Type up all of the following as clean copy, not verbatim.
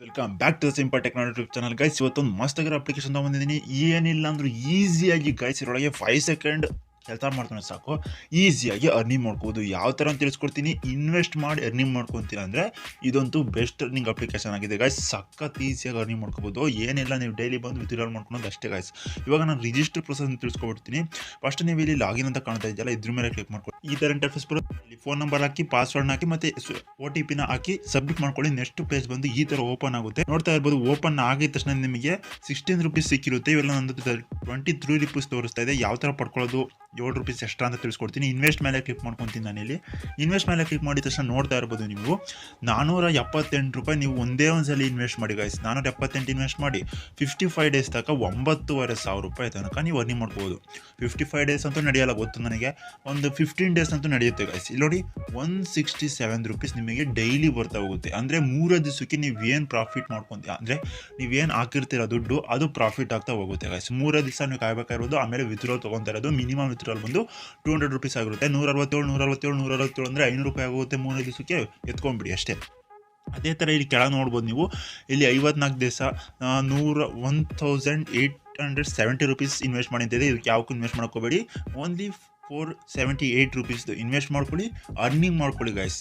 Welcome back to simple technology YouTube channel guys. ಇವತ್ತೊಂದು ಮಸ್ತ್ ಆಗಿರೋ ಅಪ್ಲಿಕೇಶನ್ ತೊಗೊಂಡಿದ್ದೀನಿ. ಏನಿಲ್ಲ ಅಂದರೂ ಈಸಿಯಾಗಿ ಗೈಸ್ ಇದರೊಳಗೆ 5 ಸೆಕೆಂಡ್ ಕೆಲಸ ಮಾಡ್ತಾನೆ ಸಾಕು, ಈಸಿಯಾಗಿ ಅರ್ನಿಂಗ್ ಮಾಡ್ಕೋಬೋದು. ಯಾವ ಥರ ಅಂತ ತಿಳಿಸ್ಕೊಡ್ತೀನಿ. ಇನ್ವೆಸ್ಟ್ ಮಾಡಿ ಅರ್ನಿಂಗ್ ಮಾಡ್ಕೊತೀರ ಅಂದರೆ ಇದಂತೂ ಬೆಸ್ಟ್ ಅರ್ನಿಂಗ್ ಅಪ್ಲಿಕೇಶನ್ ಆಗಿದೆ ಗೈಸ್. ಸಖತ್ ಈಸಿಯಾಗಿ ಅರ್ನಿಂಗ್ ಮಾಡ್ಕೋಬೋದು. ಏನಿಲ್ಲ, ನೀವು ಡೈಲಿ ಬಂದು ವಿತ್ಡ್ರಾಲ್ ಮಾಡ್ಕೊಳೋದು ಅಷ್ಟೇ ಗೈಸ್. ಇವಾಗ ನಾನು ರಿಜಿಸ್ಟರ್ ಪ್ರೊಸೆಸ್ ತಿಳಿಸ್ಕೊಡ್ತೀನಿ. ಫಸ್ಟ್ ನೀವು ಇಲ್ಲಿ ಲಾಗಿನ್ ಅಂತ ಕಾಣ್ತಾ ಇದೆಯಲ್ಲ, ಇದ್ರ ಮೇಲೆ ಕ್ಲಿಕ್ ಮಾಡ್ಕೊಳ್ಳಿ. ಈ ಥರ ಇಂಟರ್ಫೇಸ್ ಬರುತ್ತೆ. ಇಲ್ಲಿ ಫೋನ್ ನಂಬರ್ ಹಾಕಿ, ಪಾಸ್ವರ್ಡ್ನ ಹಾಕಿ, ಮತ್ತೆ OTP ಹಾಕಿ ಸಬ್ಮಿಟ್ ಮಾಡ್ಕೊಳ್ಳಿ. ನೆಕ್ಸ್ಟ್ ಪೇಜ್ ಬಂದು ಈ ಥರ ಓಪನ್ ಆಗುತ್ತೆ. ನೋಡ್ತಾ ಇರ್ಬೋದು, ಓಪನ್ ಆಗಿದ ತಕ್ಷಣ ನಿಮಗೆ 16 ರುಪೀಸ್ ಸಿಕ್ಕಿರುತ್ತೆ. ಇವೆಲ್ಲ ನಂದು 23 ರುಪೀಸ್ ತೋರಿಸ್ತಾ ಇದೆ. ಯಾವ ಥರ ಪಡ್ಕೊಳ್ಳೋದು, 7 ರುಪೀಸ್ ಎಕ್ಸ್ಟ್ರಾ ಅಂತ ತಿಳಿಸ್ಕೊಡ್ತೀನಿ. ಇನ್ವೆಸ್ಟ್ ಮೇಲೆ ಕ್ಲಿಕ್ ಮಾಡ್ಕೊತೀನಿ. ನಾನಿಲ್ಲಿ ಇನ್ವೆಸ್ಟ್ ಮೇಲೆ ಕ್ಲಿಕ್ ಮಾಡಿದ ತಕ್ಷಣ ನೋಡ್ತಾ ಇರ್ಬೋದು ನೀವು 478 ರೂಪಾಯಿ ನೀವು ಒಂದೇ ಒಂದ್ಸಲ ಇನ್ವೆಸ್ಟ್ ಮಾಡಿ ಗೈಸ್. 478 ಇನ್ವೆಸ್ಟ್ ಮಾಡಿ 55 ಡೇಸ್ ತನಕ 9,500 ರೂಪಾಯಿ ತನಕ ನೀವು ಅರ್ನಿಂಗ್ ಮಾಡ್ಬೋದು. 55 ಡೇಸ್ ಅಂತೂ ನಡೆಯಲ್ಲ, ಗೊತ್ತು ನನಗೆ. ಒಂದು 15 ಡೇಸ್ ಅಂತೂ ನಡೆಯುತ್ತೆ ಗೈಸ್. ಇಲ್ಲಿ ನೋಡಿ 167 ರುಪೀಸ್ ನಿಮಗೆ ಡೈಲಿ ಬರ್ತಾ ಹೋಗುತ್ತೆ. ಅಂದರೆ 3 ದಿವಸಕ್ಕೆ ನೀವೇನು ಪ್ರಾಫಿಟ್ ಮಾಡ್ಕೊಂತೀರ, ಅಂದರೆ ನೀವೇನು ಹಾಕಿರ್ತೀರ ದುಡ್ಡು, ಅದು ಪ್ರಾಫಿಟ್ ಆಗ್ತಾ ಹೋಗುತ್ತೆ ಗೈಸ್. 3 ದಿವಸ ನೀವು ಕಾಯಬೇಕಾಗಿರೋದು. ಆಮೇಲೆ ವಿತ್ಡ್ರಾಲ್ ತೊಗೊತಾ ಇರೋದು ಮಿನಿಮಮ್ ವಿತ್ಡ್ರಾಲ್ ಬಂದು 200 ರುಪೀಸ್ ಆಗಿರುತ್ತೆ. 167 ಅಂದರೆ 500 ರೂಪಾಯಿ ಆಗುತ್ತೆ. 3 ದಿವಸಕ್ಕೆ ಎತ್ಕೊಂಡ್ಬಿಡಿ ಅಷ್ಟೇ. ಅದೇ ಥರ ಇಲ್ಲಿ ಕೆಳಗೆ ನೋಡ್ಬೋದು ನೀವು. ಇಲ್ಲಿ 54 ದಿವಸ 1870 ರುಪೀಸ್ ಇನ್ವೆಸ್ಟ್ ಮಾಡಿದ್ದೆ. ಇದಕ್ಕೆ ಯಾವಕ್ಕೂ ಇನ್ವೆಸ್ಟ್ ಮಾಡ್ಕೋಬೇಡಿ. ಓನ್ಲಿ 478 ರುಪೀಸ್ದು ಇನ್ವೆಸ್ಟ್ ಮಾಡ್ಕೊಳ್ಳಿ, ಅರ್ನಿಂಗ್ ಮಾಡ್ಕೊಳ್ಳಿ ಗೈಸ್.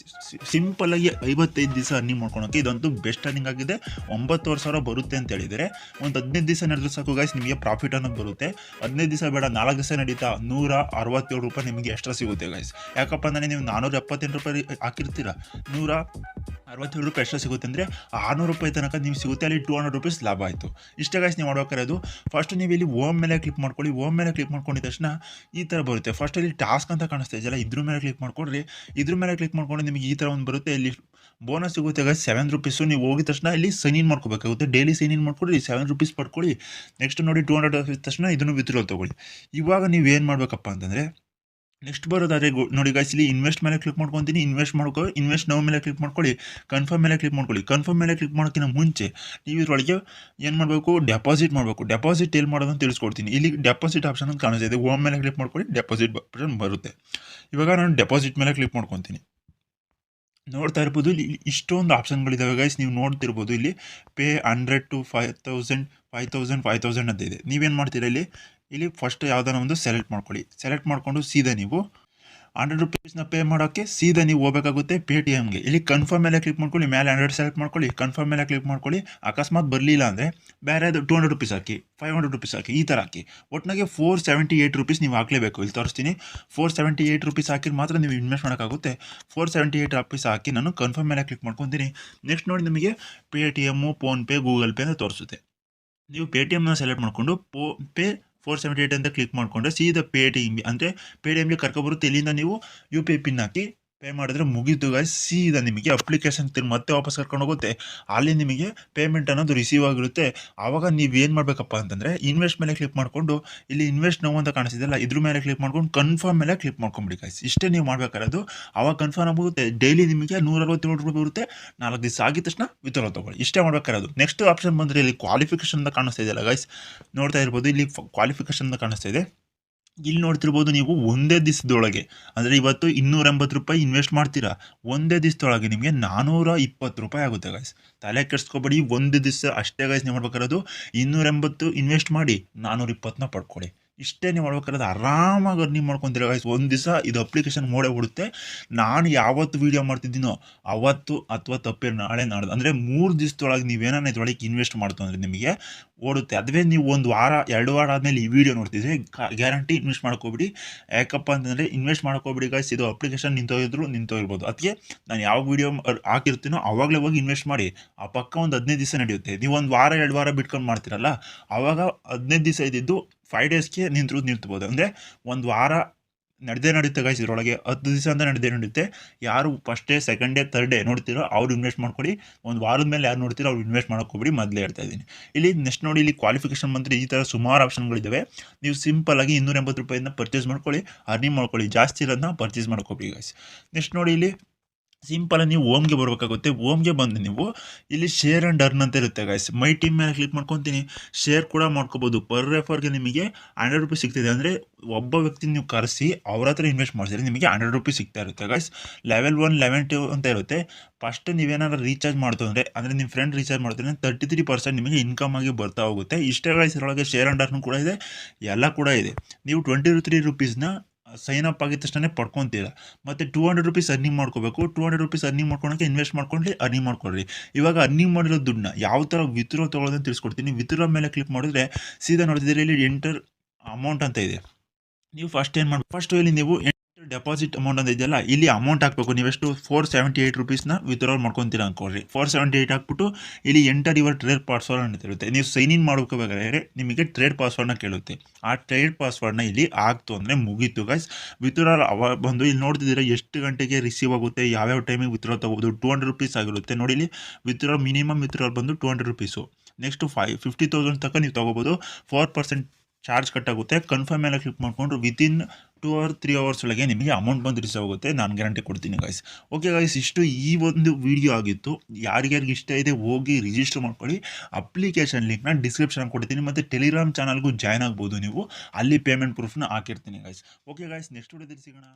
ಸಿಂಪಲ್ಲಾಗಿ 55 ದಿವಸ ಅರ್ನಿಂಗ್ ಮಾಡ್ಕೊಳಕ್ಕೆ ಇದಂತೂ ಬೆಸ್ಟ್ ಅರ್ನಿಂಗ್ ಆಗಿದೆ. 9,500 ಬರುತ್ತೆ ಅಂತ ಹೇಳಿದರೆ ಒಂದು 15 ದಿವಸ ನಡೆದ್ರೆ ಸಾಕು ಗೈಸ್, ನಿಮಗೆ ಪ್ರಾಫಿಟ್ ಅನ್ನೋದು ಬರುತ್ತೆ. 15 ದಿವಸ ಬೇಡ, 4 ದಿವಸ ನಡೀತಾ 167 ರೂಪಾಯಿ ನಿಮಗೆ ಎಕ್ಸ್ಟ್ರಾ ಸಿಗುತ್ತೆ ಗೈಸ್. ಯಾಕಪ್ಪ ಅಂದರೆ ನೀವು 478 ರೂಪಾಯಿ ಹಾಕಿರ್ತೀರ, 167 ರೂಪಾಯಿ ಎಕ್ಸ್ಟ್ರಾ ಸಿಗುತ್ತೆ. ಅಂದರೆ 600 ರೂಪಾಯಿ ತನಕ ನೀವು ಸಿಗುತ್ತೆ. ಅಲ್ಲಿ 200 ರುಪೀಸ್ ಲಾಭ ಆಯಿತು. ಇಷ್ಟೇ ಗೈಸ್ ನೀವು ಮಾಡ್ಬೇಕಾಗಿರೋದು. ಫಸ್ಟ್ ನೀವು ಇಲ್ಲಿ ಓಮ್ ಮೇಲೆ ಕ್ಲಿಕ್ ಮಾಡ್ಕೊಳ್ಳಿ. ಓಮ್ ಮೇಲೆ ಕ್ಲಿಕ್ ಮಾಡ್ಕೊಂಡಿದ ತಕ್ಷಣ ಈ ಥರ ಬರುತ್ತೆ. ಫಸ್ಟ್ ಇಲ್ಲಿ ಟಾಸ್ಕ್ ಅಂತ ಕಾಣಿಸ್ತಾ ಇದೆಯಲ್ಲ, ಇದ್ರ ಮೇಲೆ ಕ್ಲಿಕ್ ಮಾಡ್ಕೊಡ್ರಿ. ಇದ್ರ ಮೇಲೆ ಕ್ಲಿಕ್ ಮಾಡ್ಕೊಂಡು ನಿಮಗೆ ಈ ಥರ ಒಂದು ಬರುತ್ತೆ. ಇಲ್ಲಿ ಬೋನಸ್ ಸಿಗುತ್ತೆ ಗೈಸ್ 7 ರುಪೀಸು. ನೀವು ಹೋಗಿದ ತಕ್ಷಣ ಇಲ್ಲಿ ಸೈನ್ ಇನ್ ಮಾಡ್ಕೋಬೇಕಾಗುತ್ತೆ. ಡೈಲಿ ಸೈನ್ ಇನ್ ಮಾಡ್ಕೊಡ್ರಿ, 7 ರುಪೀಸ್ ಪಡ್ಕೊಳ್ಳಿ. ನೆಕ್ಸ್ಟ್ ನೋಡಿ 200 ತಕ್ಷಣ ಇದನ್ನು ವಿತ್ಡ್ರಾಲ್ ತೊಗೊಳ್ಳಿ. ಇವಾಗ ನೀವು ಏನು ಮಾಡಬೇಕಪ್ಪ ಅಂತಂದರೆ, ನೆಕ್ಸ್ಟ್ ಬರೋದಾದರೆ ನೋಡಿ ಗೈಸ್, ಇಲ್ಲಿ ಇನ್ವೆಸ್ಟ್ ಮೇಲೆ ಕ್ಲಿಕ್ ಮಾಡ್ಕೊತೀನಿ. ಇನ್ವೆಸ್ಟ್ ನೋ ಮೇಲೆ ಕ್ಲಿಕ್ ಮಾಡ್ಕೊಳ್ಳಿ. ಕನ್ಫರ್ಮ್ ಮೇಲೆ ಕ್ಲಿಕ್ ಮಾಡ್ಕೊಳ್ಳಿ. ಕನ್ಫರ್ಮ್ ಮೇಲೆ ಕ್ಲಿಕ್ ಮಾಡೋಕ್ಕಿಂತ ಮುಂಚೆ ನೀವು ಇದರೊಳಗೆ ಏನು ಮಾಡಬೇಕು, ಡೆಪಾಸಿಟ್ ಮಾಡಬೇಕು. ಡೆಪಾಸಿಟ್ ಎಲ್ಲಿ ಮಾಡೋದು ಅಂತ ತಿಳಿಸ್ಕೊಡ್ತೀನಿ. ಇಲ್ಲಿ ಡೆಪಾಸಿಟ್ ಆಪ್ಷನ್ ಅಂತ ಕಾಣಿಸ್ತಾ ಹೋಮ್ ಮೇಲೆ ಕ್ಲಿಕ್ ಮಾಡ್ಕೊಳ್ಳಿ, ಡೆಪಾಸಿಟ್ ಆಪ್ಷನ್ ಬರುತ್ತೆ. ಇವಾಗ ನಾನು ಡೆಪಾಸಿಟ್ ಮೇಲೆ ಕ್ಲಿಕ್ ಮಾಡ್ಕೊತೀನಿ. ನೋಡ್ತಾ ಇರ್ಬೋದು, ಇಲ್ಲಿ ಇಷ್ಟೊಂದು ಆಪ್ಷನ್ಗಳಿದ್ದಾವೆ ಗೈಸ್. ನೀವು ನೋಡ್ತಿರ್ಬೋದು, ಇಲ್ಲಿ ಪೇ 100 to 5,000 5,000 ಅಂತ ಇದೆ. ನೀವೇನು ಮಾಡ್ತೀರಾ, ಇಲ್ಲಿ ಫಸ್ಟ್ ಯಾವುದಾನ ಒಂದು ಸೆಲೆಕ್ಟ್ ಮಾಡ್ಕೊಳ್ಳಿ. ಸೆಲೆಕ್ಟ್ ಮಾಡಿಕೊಂಡು ಸೀದಾ ನೀವು 100 ರುಪೀಸ್ನ ಪೇ ಮಾಡೋಕ್ಕೆ ಸೀದಾ ನೀವು ಹೋಗಬೇಕಾಗುತ್ತೆ ಪೇಟಿಎಮ್ಗೆ. ಇಲ್ಲಿ ಕನ್ಫರ್ಮ್ ಮೇಲೆ ಕ್ಲಿಕ್ ಮಾಡ್ಕೊಳ್ಳಿ. ಮೇಲೆ 100 ಸೆಲೆಕ್ಟ್ ಮಾಡ್ಕೊಳ್ಳಿ, ಕನ್ಫರ್ಮ್ ಮೇಲೆ ಕ್ಲಿಕ್ ಮಾಡ್ಕೊಳ್ಳಿ. ಅಕಸ್ಮಾತ್ ಬರಲಿಲ್ಲ ಅಂದರೆ ಬೇರೆದು 200 ರುಪೀಸ್ ಹಾಕಿ, 500 ರುಪೀಸ್ ಹಾಕಿ, ಈ ಥರ ಹಾಕಿ. ಒಟ್ಟಿನಾಗೆ 478 ರುಪೀಸ್ ನೀವು ಹಾಕಲೇಬೇಕು. ಇಲ್ಲಿ ತೋರಿಸ್ತೀನಿ. 478 ರುಪೀಸ್ ಹಾಕಿ ಮಾತ್ರ ನೀವು ಇನ್ವೆಸ್ಟ್ ಮಾಡೋಕ್ಕಾಗುತ್ತೆ. 478 ರುಪೀಸ್ ಹಾಕಿ ನಾನು ಕನ್ಫರ್ಮ್ ಮೇಲೆ ಕ್ಲಿಕ್ ಮಾಡ್ಕೊತೀನಿ. ನೆಕ್ಸ್ಟ್ ನೋಡಿ, ನಿಮಗೆ ಪೇಟಿಎಮ್ಮು, ಫೋನ್ಪೇ, ಗೂಗಲ್ ಪೇ ಅಂತ ತೋರಿಸುತ್ತೆ. ನೀವು ಪೇಟಿಎಮ್ನ ಸೆಲೆಕ್ಟ್ ಮಾಡಿಕೊಂಡು ಪೇ 478 ಅಂತ ಕ್ಲಿಕ್ ಮಾಡಿಕೊಂಡ್ರೆ ಸೀದಾ ಪೇಟಿಎಮ್ ಅಂದರೆ ಪೇಟಿಎಮ್ಗೆ ಕರ್ಕೊಬರುತ್ತೆ. ಇಲ್ಲಿಂದ ನೀವು UPI ಪಿನ್ ಹಾಕಿ ಪೇ ಮಾಡಿದ್ರೆ ಮುಗೀತು ಗೈಸ್. ಸೀದಾ ನಿಮಗೆ ಅಪ್ಲಿಕೇಶನ್ ಮತ್ತೆ ವಾಪಸ್ ಕರ್ಕೊಂಡು ಹೋಗುತ್ತೆ. ಅಲ್ಲಿ ನಿಮಗೆ ಪೇಮೆಂಟ್ ಅನ್ನೋದು ರಿಸೀವ್ ಆಗಿರುತ್ತೆ. ಆವಾಗ ನೀವು ಏನು ಮಾಡಬೇಕಪ್ಪ ಅಂತಂದರೆ, ಇನ್ವೆಸ್ಟ್ ಮೇಲೆ ಕ್ಲಿಕ್ ಮಾಡಿಕೊಂಡು ಇಲ್ಲಿ ಇನ್ವೆಸ್ಟ್ ನೋ ಅಂತ ಕಾಣಿಸಿದೆಯಲ್ಲ, ಇದ್ರ ಮೇಲೆ ಕ್ಲಿಕ್ ಮಾಡ್ಕೊಂಡು ಕನ್ಫರ್ಮ್ ಮೇಲೆ ಕ್ಲಿಕ್ ಮಾಡ್ಕೊಂಬಿಡಿ ಗೈಸ್. ಇಷ್ಟೇ ನೀವು ಮಾಡಬೇಕಾಗಿರೋದು. ಆವಾಗ ಕನ್ಫರ್ಮ್ ಆಗುತ್ತೆ. ಡೈಲಿ ನಿಮಗೆ 167 ರೂಪಾಯಿ ಬರುತ್ತೆ. 4 ದಿವಸ ಆಗಿದ ತಕ್ಷಣ ವಿತ್ಡ್ರಾಲ್ ತೊಗೊಳ್ಳಿ. ಇಷ್ಟೇ ಮಾಡಬೇಕಾಗಿರೋದು. ನೆಕ್ಸ್ಟ್ ಆಪ್ಷನ್ ಬಂದರೆ ಇಲ್ಲಿ ಕ್ವಾಲಿಫಿಕೇಷನ್ ಅಂತ ಕಾಣಿಸ್ತಾ ಇದೆಯಲ್ಲ ಗೈಸ್, ನೋಡ್ತಾ ಇರ್ಬೋದು. ಇಲ್ಲಿ ಕ್ವಾಲಿಫಿಕೇಷನ್ ಅಂತ ಕಾಣಿಸ್ತಾ ಇದೆ. ಇಲ್ಲಿ ನೋಡ್ತಿರ್ಬೋದು ನೀವು, ಒಂದೇ ದಿವಸದೊಳಗೆ ಅಂದರೆ ಇವತ್ತು 280 ರೂಪಾಯಿ ಇನ್ವೆಸ್ಟ್ ಮಾಡ್ತೀರಾ, ಒಂದೇ ದಿವಸದೊಳಗೆ ನಿಮಗೆ 420 ರೂಪಾಯಿ ಆಗುತ್ತೆ ಗೈಸ್. ತಲೆ ಕೆಡಿಸ್ಕೊಬೇಡಿ, ಒಂದು ದಿವಸ ಅಷ್ಟೇ ಗೈಸ್ ನೀವು ಮಾಡ್ಬೇಕಾಗಿರೋದು. 280 ಇನ್ವೆಸ್ಟ್ ಮಾಡಿ 420ನ ಪಡ್ಕೊಳ್ಳಿ. ಇಷ್ಟೇ ನೀವು ಮಾಡ್ಬೇಕಾದ್ರೆ ಆರಾಮಾಗಿ ಅರ್ನಿಂಗ್ ಮಾಡ್ಕೊತೀರ ಗೈಸ್. ಒಂದು ದಿವಸ ಇದು ಅಪ್ಲಿಕೇಶನ್ ಮೋಡೇ ಬಿಡುತ್ತೆ. ನಾನು ಯಾವತ್ತು ವೀಡಿಯೋ ಮಾಡ್ತಿದ್ದೀನೋ ಅವತ್ತು ಅಥವಾ ತಪ್ಪೇ ನಾಳೆ ನಾಡ್ದು ಅಂದರೆ 3 ದಿವಸದೊಳಗೆ ನೀವೇನಾನ ಇದರೊಳಗೆ ಇನ್ವೆಸ್ಟ್ ಮಾಡ್ತು ಅಂದರೆ ನಿಮಗೆ ಓಡುತ್ತೆ. ಅದುವೇ ನೀವು 1 ವಾರ 2 ವಾರ ಆದಮೇಲೆ ಈ ವಿಡಿಯೋ ನೋಡ್ತಿದ್ರೆ ಗ್ಯಾರಂಟಿ ಇನ್ವೆಸ್ಟ್ ಮಾಡ್ಕೋಬಿಡಿ. ಯಾಕಪ್ಪ ಅಂತಂದರೆ ಇನ್ವೆಸ್ಟ್ ಮಾಡ್ಕೋಬಿಡಿ ಗೈಸ್. ಇದು ಅಪ್ಲಿಕೇಶನ್ ನಿಂತೋಗಿರ್ಬೋದು. ಅದಕ್ಕೆ ನಾನು ಯಾವ ವೀಡಿಯೋ ಹಾಕಿರ್ತೀನೋ ಆವಾಗಲೇ ಹೋಗಿ ಇನ್ವೆಸ್ಟ್ ಮಾಡಿ. ಆ ಪಕ್ಕ ಒಂದು 15 ದಿವಸ ನಡೆಯುತ್ತೆ. ನೀವು 1 ವಾರ 2 ವಾರ ಬಿಟ್ಕೊಂಡು ಮಾಡ್ತೀರಲ್ಲ, ಆವಾಗ 15 ದಿವಸ ಇದ್ದಿದ್ದು 5 ಡೇಸ್ಗೆ ನಿಂತ್ಬೋದು. ಅಂದರೆ 1 ವಾರ ನಡೆಯುತ್ತೆ ಗೈಸ್. ಇದರೊಳಗೆ 10 ದಿವಸ ಅಂತ ನಡೆಯುತ್ತೆ. ಯಾರು first day, second day, third day ನೋಡ್ತೀರೋ ಅವ್ರು ಇನ್ವೆಸ್ಟ್ ಮಾಡ್ಕೊಳ್ಳಿ. 1 ವಾರದ ಮೇಲೆ ಯಾರು ನೋಡ್ತೀರೋ ಅವ್ರು ಇನ್ವೆಸ್ಟ್ ಮಾಡ್ಕೋಬಿಡಿ. ಮೊದಲೇ ಹೇಳ್ತಾ ಇದ್ದೀನಿ. ಇಲ್ಲಿ ನೆಕ್ಸ್ಟ್ ನೋಡಿ, ಇಲ್ಲಿ ಕ್ವಾಲಿಫಿಕೇಷನ್ ಬಂದರೆ ಈ ಥರ ಸುಮಾರು ಆಪ್ಷನ್ಗಳಿದ್ದಾವೆ. ನೀವು ಸಿಂಪಲ್ಲಾಗಿ 280 ರೂಪಾಯಿಂದ ಪರ್ಚೇಸ್ ಮಾಡ್ಕೊಳ್ಳಿ, ಅರ್ನಿಂಗ್ ಮಾಡ್ಕೊಳ್ಳಿ. ಜಾಸ್ತಿ ಇರೋದನ್ನ ಪರ್ಚೇಸ್ ಮಾಡ್ಕೋಬಿಡಿ ಗೈಸ್. ನೆಕ್ಸ್ಟ್ ನೋಡಿ, ಇಲ್ಲಿ ಸಿಂಪಲ್ ನೀವು ಹೋಮ್ಗೆ ಬರಬೇಕಾಗುತ್ತೆ. ಹೋಮ್ಗೆ ಬಂದು ನೀವು ಇಲ್ಲಿ ಶೇರ್ ಆ್ಯಂಡ್ ಅರ್ನ್ ಅಂತ ಇರುತ್ತೆ ಗೈಸ್. ಮೈ ಟೀಮ್ ಮೇಲೆ ಕ್ಲಿಕ್ ಮಾಡ್ಕೊತೀನಿ. ಶೇರ್ ಕೂಡ ಮಾಡ್ಕೋಬೋದು. ಪರ್ ರೆಫರ್ಗೆ ನಿಮಗೆ ₹100 ಸಿಗ್ತಿದೆ. ಅಂದರೆ ಒಬ್ಬ ವ್ಯಕ್ತಿ ನೀವು ಕರೆಸಿ ಅವ್ರ ಹತ್ರ ಇನ್ವೆಸ್ಟ್ ಮಾಡಿಸಿದ್ರೆ ನಿಮಗೆ ₹100 ಸಿಗ್ತಾ ಇರುತ್ತೆ ಗೈಸ್. ಲೆವೆಲ್ 1 ಲೆವೆಲ್ 2 ಅಂತ ಇರುತ್ತೆ. ಫಸ್ಟ್ ನೀವೇನಾದ್ರು ರೀಚಾರ್ಜ್ ಮಾಡ್ತು ಅಂದರೆ ನಿಮ್ಮ ಫ್ರೆಂಡ್ ರೀಚಾರ್ಜ್ ಮಾಡ್ತಾರೆ 33% ನಿಮಗೆ ಇನ್ಕಮ್ ಆಗಿ ಬರ್ತಾ ಹೋಗುತ್ತೆ. ಇಷ್ಟೇ ಗೈಸ್. ಇದರೊಳಗೆ ಶೇರ್ ಆ್ಯಂಡ್ ಅರ್ನ್ ಕೂಡ ಇದೆ, ಎಲ್ಲ ಕೂಡ ಇದೆ. ನೀವು ₹23 ಸೈನ್ ಅಪ್ ಆಗಿದ ತಕ್ಷಣ ಪಡ್ಕೊತೀರಾ. ಮತ್ತು ₹200 ಅರ್ನಿಂಗ್ ಮಾಡ್ಕೋಬೇಕು. ₹200 ಅರ್ನಿಂಗ್ ಮಾಡ್ಕೊಳಕ್ಕೆ ಇನ್ವೆಸ್ಟ್ ಮಾಡ್ಕೊಂಡು ಅರ್ನಿಂಗ್ ಮಾಡ್ಕೊಳ್ರಿ. ಇವಾಗ ಅರ್ನಿಂಗ್ ಮಾಡಿರೋ ದುಡ್ಡನ್ನ ಯಾವ ಥರ ವಿತ್ಡ್ರಾ ತೊಗೊಳ್ಳೋದಂತ ತಿಳಿಸ್ಕೊಡ್ತೀನಿ. ವಿತ್ಡ್ರಾ ಮೇಲೆ ಕ್ಲಿಕ್ ಮಾಡಿದ್ರೆ ಸೀದಾ ನೋಡ್ತಿದ್ದೀರಿ ಇಲ್ಲಿ ಎಂಟರ್ ಅಮೌಂಟ್ ಅಂತ ಇದೆ. ನೀವು ಫಸ್ಟ್ ಏನು ಮಾಡಬೇಕು, ಫಸ್ಟ್ ಇಲ್ಲಿ ನೀವು ಡೆಪಾಸಿಟ್ ಅಮೌಂಟ್ ಅಂತ ಇದೆಯಲ್ಲ, ಇಲ್ಲಿ ಅಮೌಂಟ್ ಹಾಕಬೇಕು. ನೀವೆಷ್ಟು ₹478 ವಿತ್ಡ್ರಾಲ್ ಮಾಡ್ಕೊತೀರಾ ಅನ್ಕೊಳ್ರಿ. 478 ಹಾಕ್ಬಿಟ್ಟು ಇಲ್ಲಿ ಎಂಟರ್ ಯುವರ್ ಟ್ರೇಡ್ ಪಾಸ್ವರ್ಡ್ ಅಂತ ಇರುತ್ತೆ. ನೀವು ಸೈನ್ ಇನ್ ಮಾಡ್ಕೋಬೇಕಾದ್ರೆ ನಿಮಗೆ ಟ್ರೇಡ್ ಪಾಸ್ವರ್ಡ್ನ ಕೇಳುತ್ತೆ. ಆ ಟ್ರೇಡ್ ಪಾಸ್ವರ್ಡ್ನ ಇಲ್ಲಿ ಆಗ್ತು ಅಂದರೆ ಮುಗೀತು ಗೈಸ್. ವಿತ್ಡ್ರಾಲ್ ಬಂದು ಇಲ್ಲಿ ನೋಡ್ತಿದ್ದೀರಾ ಎಷ್ಟು ಗಂಟೆಗೆ ರಿಸೀವ್ ಆಗುತ್ತೆ, ಯಾವ್ಯಾವ ಟೈಮಿಗೆ ವಿತ್ಡ್ರಾಲ್ ತೊಗೋಬೋದು. ₹200 ಆಗಿರುತ್ತೆ ನೋಡಿ. ಇಲ್ಲಿ ವಿತ್ಡ್ರಾಲ್ ಮಿನಿಮಮ್ ವಿತ್ಡ್ರಾಲ್ ಬಂದು ₹200. ನೆಕ್ಸ್ಟ್ 50,000 ತನಕ ನೀವು ತೊಗೋಬೋದು. 4% ಚಾರ್ಜ್ ಕಟ್ಟಾಗುತ್ತೆ. ಕನ್ಫರ್ಮ್ ಮೇಲೆ ಕ್ಲಿಕ್ ಮಾಡಿಕೊಂಡು ವಿತಿನ್ 2 or 3 ಅವರ್ಸ್ ಒಳಗೆ ನಿಮಗೆ ಅಮೌಂಟ್ ಬಂದು ರಿಸೀವ್ ಆಗುತ್ತೆ. ನಾನು ಗ್ಯಾರಂಟಿ ಕೊಡ್ತೀನಿ ಗೈಸ್. ಓಕೆ ಗೈಸ್, ಇಷ್ಟು ಈ ಒಂದು ವಿಡಿಯೋ ಆಗಿತ್ತು. ಯಾರಿಗ್ಯಾರಿಗೆ ಇಷ್ಟ ಇದೆ ಹೋಗಿ ರಿಜಿಸ್ಟರ್ ಮಾಡ್ಕೊಳ್ಳಿ. ಅಪ್ಲಿಕೇಶನ್ ಲಿಂಕ್ನ ಡಿಸ್ಕ್ರಿಪ್ಷನ್ ಕೊಡ್ತೀನಿ. ಮತ್ತು ಟೆಲಿಗ್ರಾಮ್ ಚಾನಲ್ಗೂ ಜಾಯ್ನ್ ಆಗ್ಬೋದು ನೀವು. ಅಲ್ಲಿ ಪೇಮೆಂಟ್ ಪ್ರೂಫ್ನ ಹಾಕಿರ್ತೀನಿ ಗೈಸ್. ಓಕೆ ಗೈಸ್, ನೆಕ್ಸ್ಟ್ ವಿಡಿಯೋದಲ್ಲಿ ಸಿಗೋಣ.